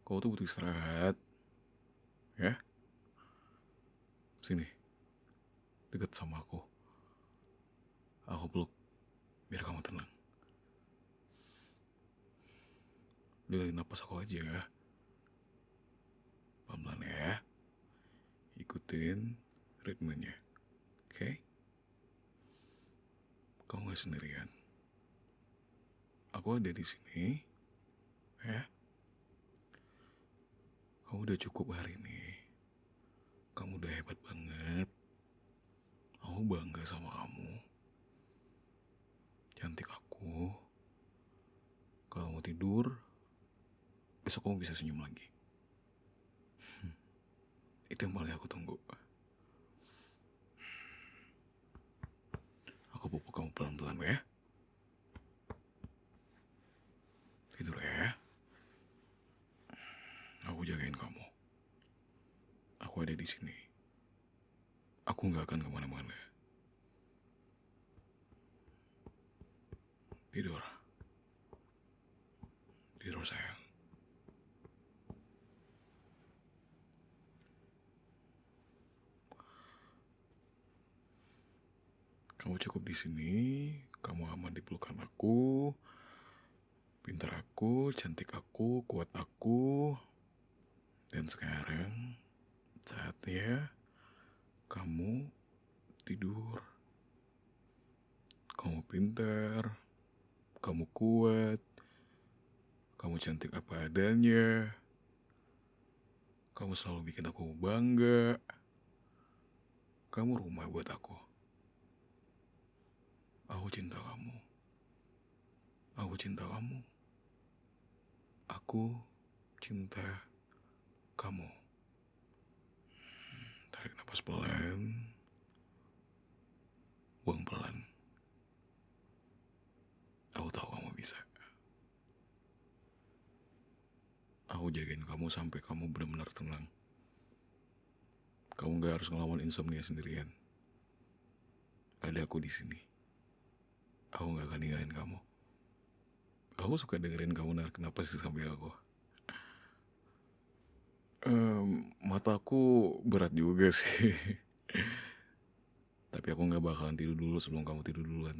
Kau tuh butuh istirahat, ya? Sini, deket sama aku. Aku peluk, biar kamu tenang. Dengerin napas aku aja, pelan-pelan ya. Ikutin ritmenya, oke? Kau nggak sendirian. Aku ada di sini, ya. Kamu udah cukup hari ini. Kamu udah hebat banget. Aku bangga sama kamu. Cantik aku. Kalau mau tidur, besok kamu bisa senyum lagi. Itu yang paling aku tunggu. Aku pupuk kamu pelan-pelan ya. Tidur ya. Aku jagain kamu. Aku ada di sini. Aku nggak akan kemana-mana. Tidur. Tidur sayang. Kamu cukup di sini. Kamu aman di pelukan aku. Pintar aku, cantik aku, kuat aku. Dan sekarang saatnya kamu tidur. Kamu pintar. Kamu kuat. Kamu cantik apa adanya. Kamu selalu bikin aku bangga. Kamu rumah buat aku. Aku cinta kamu. Aku cinta kamu. Aku cinta kamu. Tarik nafas pelan. Buang pelan. Aku tahu kamu bisa. Aku jagain kamu sampai kamu benar-benar tenang. Kamu gak harus ngelawan insomnia sendirian. Ada aku di sini. Aku gak akan ninggalin kamu. Aku suka dengerin kamu narik napas di samping aku. Mataku berat juga sih. Tapi aku gak bakalan tidur dulu sebelum kamu tidur duluan.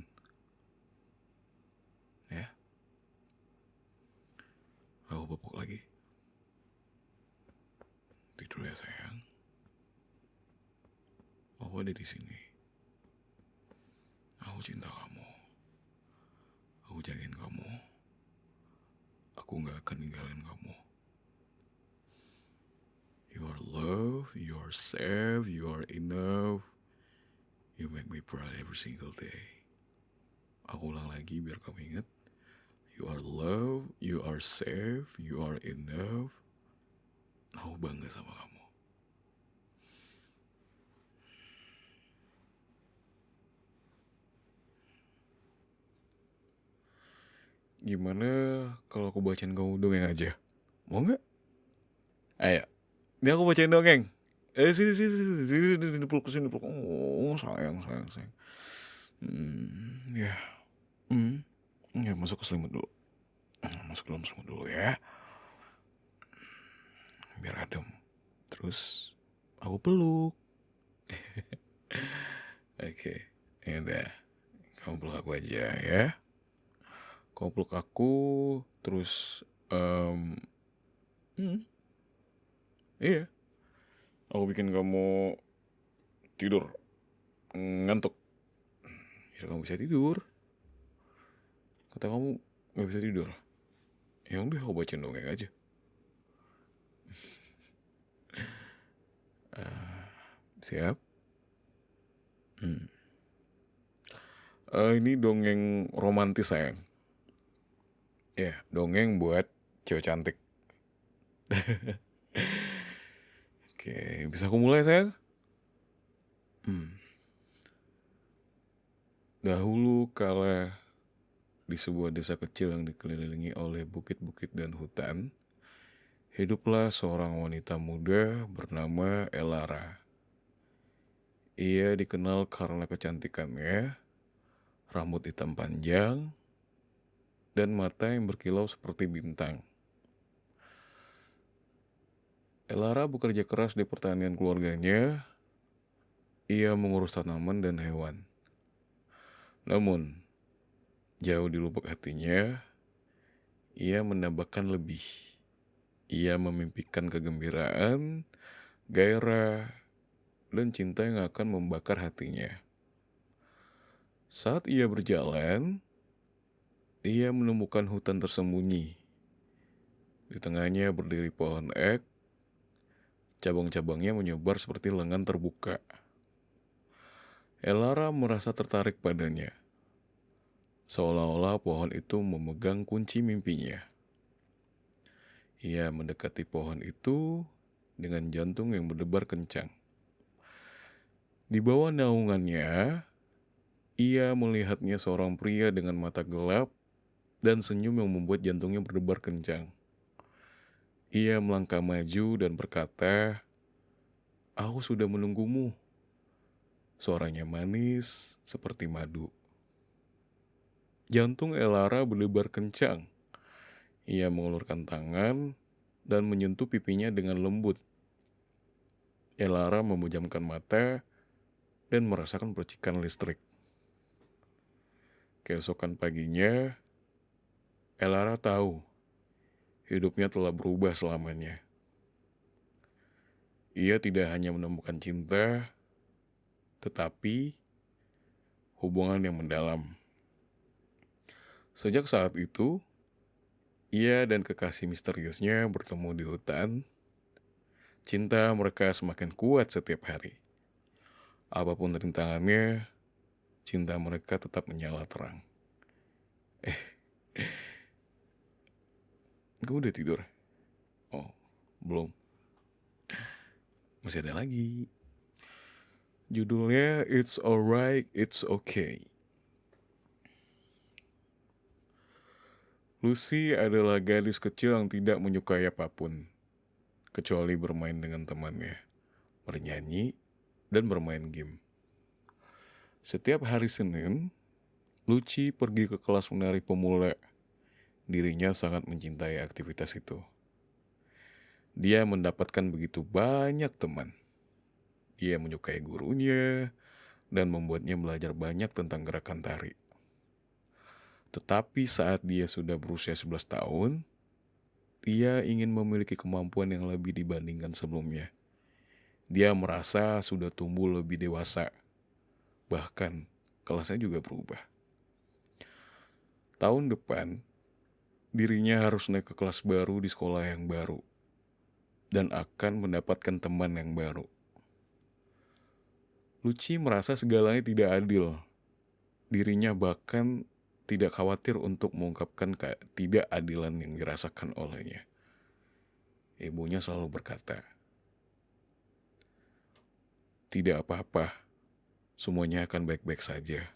Ya? Aku pupuk lagi. Tidur ya sayang. Aku ada di sini. Aku cinta kamu. Aku jagain kamu. Aku gak akan ninggalin kamu. You are loved, you are safe, you are enough. You make me proud every single day. Aku ulang lagi biar kamu ingat. You are loved, you are safe, you are enough. Aku bangga sama kamu. Gimana kalau aku bacain kamu dongeng aja? Mau gak? Ayo, ini aku bacain dongeng. Sini, peluk sini, peluk. Oh, sayang. Ya. Ya, masuk ke selimut dulu. Masuk ke dalam selimut dulu ya. Biar adem. Terus aku peluk. Oke, ya udah. Kamu peluk aku aja ya. Kamu peluk aku, terus iya. Aku bikin kamu tidur ngantuk. Biar kamu bisa tidur. Kata kamu gak bisa tidur. Ya udah aku bacain dongeng aja. Siap? Ini dongeng romantis sayang. Ya, dongeng buat cewek cantik. Oke, bisa aku mulai sayang? Dahulu kala di sebuah desa kecil yang dikelilingi oleh bukit-bukit dan hutan, hiduplah seorang wanita muda bernama Elara. Ia dikenal karena kecantikannya, rambut hitam panjang, dan mata yang berkilau seperti bintang. Elara bekerja keras di pertanian keluarganya. Ia mengurus tanaman dan hewan. Namun, jauh di lubuk hatinya, ia menambahkan lebih. Ia memimpikan kegembiraan, gairah, dan cinta yang akan membakar hatinya. Saat ia berjalan, ia menemukan hutan tersembunyi. Di tengahnya berdiri pohon ek, cabang-cabangnya menyebar seperti lengan terbuka. Elara merasa tertarik padanya, seolah-olah pohon itu memegang kunci mimpinya. Ia mendekati pohon itu dengan jantung yang berdebar kencang. Di bawah naungannya, ia melihatnya seorang pria dengan mata gelap dan senyum yang membuat jantungnya berdebar kencang. Ia melangkah maju dan berkata, "Aku sudah menunggumu." Suaranya manis seperti madu. Jantung Elara berdebar kencang. Ia mengulurkan tangan dan menyentuh pipinya dengan lembut. Elara memejamkan mata dan merasakan percikan listrik. Keesokan paginya, Elara tahu hidupnya telah berubah selamanya. Ia tidak hanya menemukan cinta, tetapi hubungan yang mendalam. Sejak saat itu, ia dan kekasih misteriusnya bertemu di hutan. Cinta mereka semakin kuat setiap hari. Apapun rintangannya, cinta mereka tetap menyala terang. Gue udah tidur? Oh, belum. Masih ada lagi. Judulnya It's Alright, It's Okay. Lucy adalah gadis kecil yang tidak menyukai apapun, kecuali bermain dengan temannya, bernyanyi, dan bermain game. Setiap hari Senin, Lucy pergi ke kelas menari pemula. Dirinya sangat mencintai aktivitas itu. Dia mendapatkan begitu banyak teman. Dia menyukai gurunya dan membuatnya belajar banyak tentang gerakan tari. Tetapi saat dia sudah berusia 11 tahun, dia ingin memiliki kemampuan yang lebih dibandingkan sebelumnya. Dia merasa sudah tumbuh lebih dewasa. Bahkan, kelasnya juga berubah. Tahun depan, dirinya harus naik ke kelas baru di sekolah yang baru. Dan akan mendapatkan teman yang baru. Lucy merasa segalanya tidak adil. Dirinya bahkan tidak khawatir untuk mengungkapkan ketidakadilan yang dirasakan olehnya. Ibunya selalu berkata, "Tidak apa-apa, semuanya akan baik-baik saja,"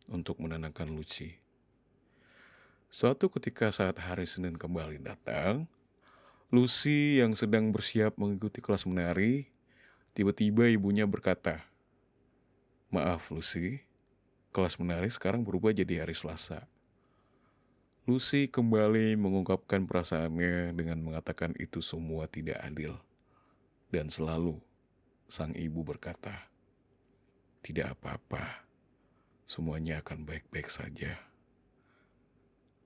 untuk menenangkan Lucy. Suatu ketika saat hari Senin kembali datang, Lucy yang sedang bersiap mengikuti kelas menari, tiba-tiba ibunya berkata, "Maaf Lucy, kelas menari sekarang berubah jadi hari Selasa." Lucy kembali mengungkapkan perasaannya dengan mengatakan itu semua tidak adil. Dan selalu sang ibu berkata, "Tidak apa-apa, semuanya akan baik-baik saja."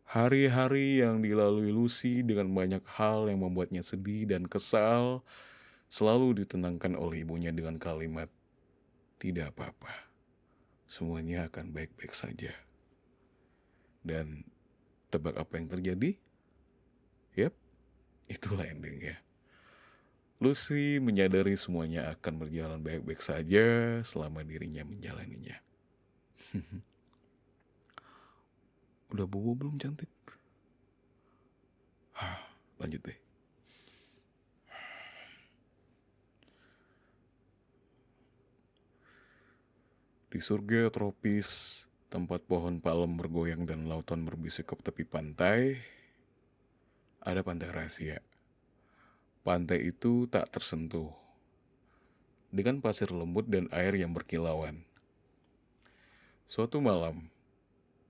Hari-hari yang dilalui Lucy dengan banyak hal yang membuatnya sedih dan kesal selalu ditenangkan oleh ibunya dengan kalimat, "Tidak apa-apa, semuanya akan baik-baik saja." Dan tebak apa yang terjadi? Yap, itulah endingnya. Lucy menyadari semuanya akan berjalan baik-baik saja selama dirinya menjalaninya. Udah bobo belum cantik? Lanjut deh. Di surga tropis, tempat pohon palem bergoyang dan lautan berbisik ke tepi pantai, ada pantai rahasia. Pantai itu tak tersentuh, dengan pasir lembut dan air yang berkilauan. Suatu malam,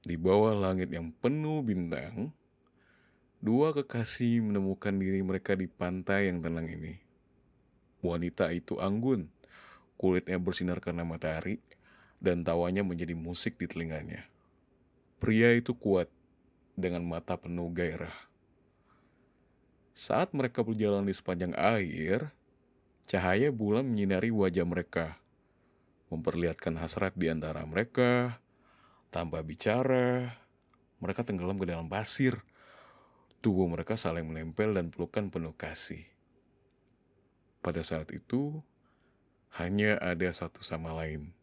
di bawah langit yang penuh bintang, dua kekasih menemukan diri mereka di pantai yang tenang ini. Wanita itu anggun, kulitnya bersinar karena matahari, dan tawanya menjadi musik di telinganya. Pria itu kuat, dengan mata penuh gairah. Saat mereka berjalan di sepanjang air, cahaya bulan menyinari wajah mereka, memperlihatkan hasrat di antara mereka. Tanpa bicara, mereka tenggelam ke dalam pasir. Tubuh mereka saling menempel dan pelukan penuh kasih. Pada saat itu, hanya ada satu sama lain.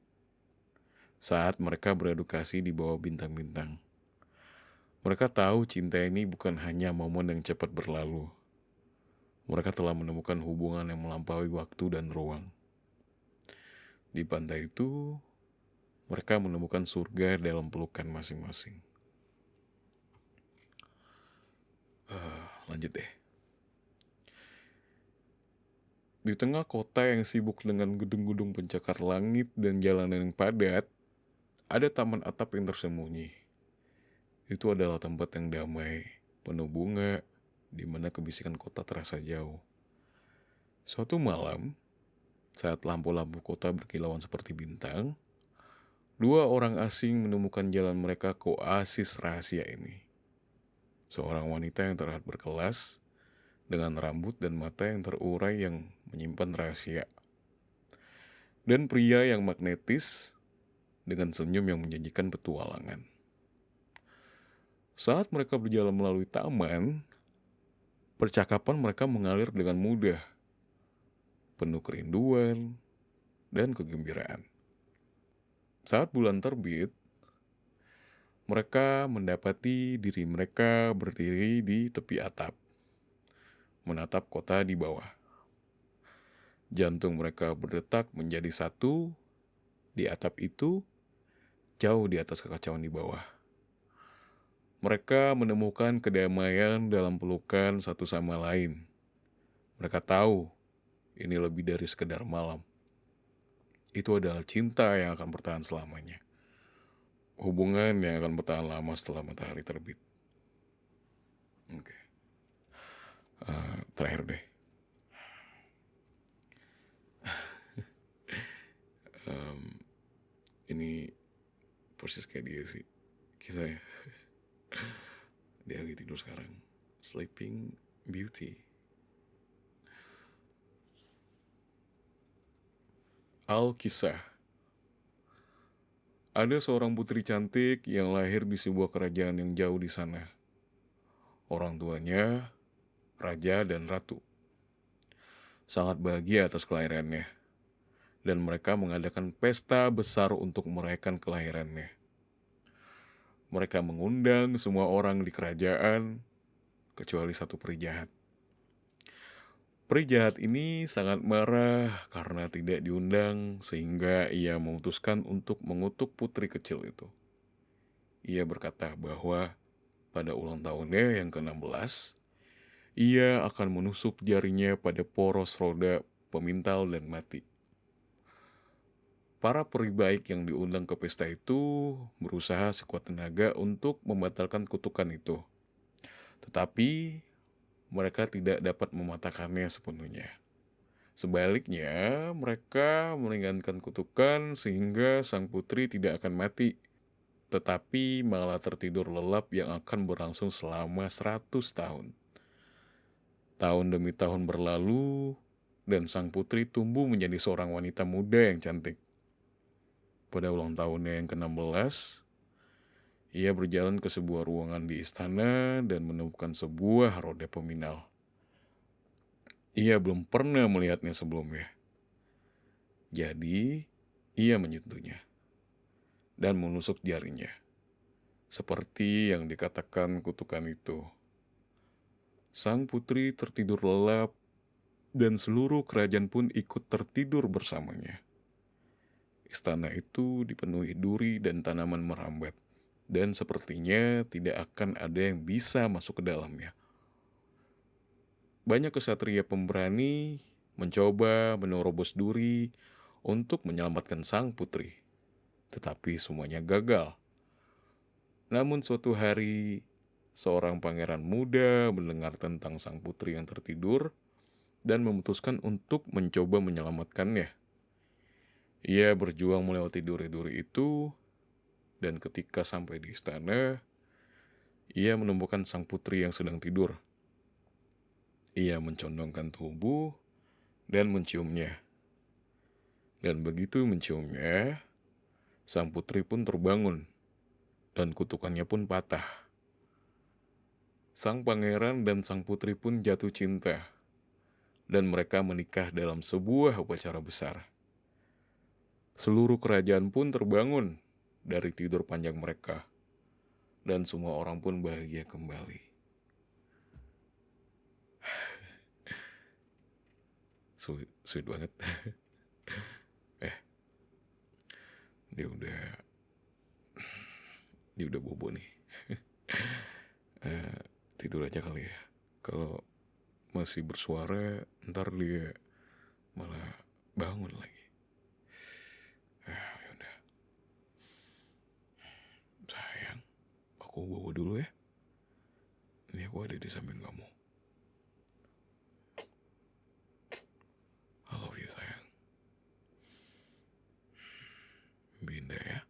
Saat mereka beredukasi di bawah bintang-bintang, mereka tahu cinta ini bukan hanya momen yang cepat berlalu. Mereka telah menemukan hubungan yang melampaui waktu dan ruang. Di pantai itu, mereka menemukan surga dalam pelukan masing-masing. Lanjut deh. Di tengah kota yang sibuk dengan gedung-gedung pencakar langit dan jalanan yang padat, ada taman atap yang tersembunyi. Itu adalah tempat yang damai, penuh bunga, di mana kebisikan kota terasa jauh. Suatu malam, saat lampu-lampu kota berkilauan seperti bintang, dua orang asing menemukan jalan mereka ke oasis rahasia ini. Seorang wanita yang terlihat berkelas, dengan rambut dan mata yang terurai yang menyimpan rahasia. Dan pria yang magnetis, dengan senyum yang menjanjikan petualangan. Saat mereka berjalan melalui taman, percakapan mereka mengalir dengan mudah, penuh kerinduan dan kegembiraan. Saat bulan terbit, mereka mendapati diri mereka berdiri di tepi atap, menatap kota di bawah. Jantung mereka berdetak menjadi satu di atap itu, jauh di atas kekacauan di bawah. Mereka menemukan kedamaian dalam pelukan satu sama lain. Mereka tahu ini lebih dari sekedar malam. Itu adalah cinta yang akan bertahan selamanya. Hubungan yang akan bertahan lama setelah matahari terbit. Oke. Terakhir deh. Ini persis kayak dia sih kisahnya. Dia lagi tidur sekarang. Sleeping Beauty. Alkisah. Ada seorang putri cantik yang lahir di sebuah kerajaan yang jauh di sana. Orang tuanya, raja dan ratu, sangat bahagia atas kelahirannya. Dan mereka mengadakan pesta besar untuk merayakan kelahirannya. Mereka mengundang semua orang di kerajaan, kecuali satu peri jahat. Peri jahat ini sangat marah karena tidak diundang, sehingga ia memutuskan untuk mengutuk putri kecil itu. Ia berkata bahwa pada ulang tahunnya yang ke-16, ia akan menusuk jarinya pada poros roda pemintal dan mati. Para peri baik yang diundang ke pesta itu berusaha sekuat tenaga untuk membatalkan kutukan itu. Tetapi mereka tidak dapat mematahkannya sepenuhnya. Sebaliknya, mereka meringankan kutukan sehingga sang putri tidak akan mati, tetapi malah tertidur lelap yang akan berlangsung selama 100 tahun. Tahun demi tahun berlalu, dan sang putri tumbuh menjadi seorang wanita muda yang cantik. Pada ulang tahunnya yang ke-16, ia berjalan ke sebuah ruangan di istana dan menemukan sebuah roda peminal. Ia belum pernah melihatnya sebelumnya. Jadi, ia menyentuhnya dan menusuk jarinya. Seperti yang dikatakan kutukan itu. Sang putri tertidur lelap dan seluruh kerajaan pun ikut tertidur bersamanya. Istana itu dipenuhi duri dan tanaman merambat, dan sepertinya tidak akan ada yang bisa masuk ke dalamnya. Banyak kesatria pemberani mencoba menerobos duri untuk menyelamatkan sang putri, tetapi semuanya gagal. Namun suatu hari, seorang pangeran muda mendengar tentang sang putri yang tertidur dan memutuskan untuk mencoba menyelamatkannya. Ia berjuang melewati duri-duri itu, dan ketika sampai di istana, ia menemukan sang putri yang sedang tidur. Ia mencondongkan tubuh dan menciumnya. Dan begitu menciumnya, sang putri pun terbangun, dan kutukannya pun patah. Sang pangeran dan sang putri pun jatuh cinta, dan mereka menikah dalam sebuah upacara besar. Seluruh kerajaan pun terbangun dari tidur panjang mereka, dan semua orang pun bahagia kembali. Sweet banget. Dia udah bobo nih. Tidur aja kali ya. Kalau masih bersuara, ntar dia malah bangun lagi. Yaudah. Sayang, aku bobo dulu ya. Ini aku ada di samping kamu. I love you, sayang. Binda ya.